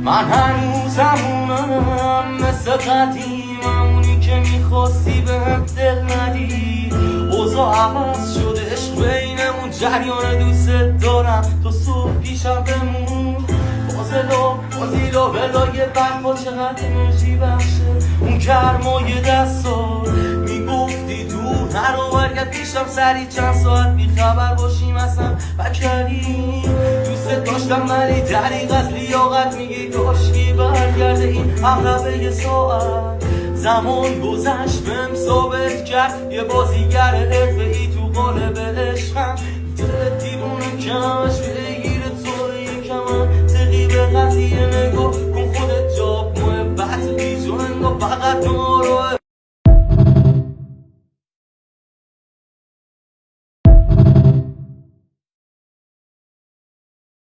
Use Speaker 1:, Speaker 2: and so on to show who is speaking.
Speaker 1: من هنوزمونم مثل قدیمم، اونی که میخواستی بهم دل ندی. اوضاع عوض شده، عشق بینمون جریان، دوست دارم تو صبح پیشم بمون. فاضلا بلای برفا چقدر انرژی بخشه، اون گرمای دستا میگفتی دور نرو برگرد پیشم سری چند ساعت بیخبر باشیم اصلا بکریم. دوست داشتم ولی دریغ از لیاقت میگی داشتی برگرده این اغلبه یه ساعت. زمان گذشت بهم ثابت کرد یه بازیگر حرفه‌ای تو قالب عشقم.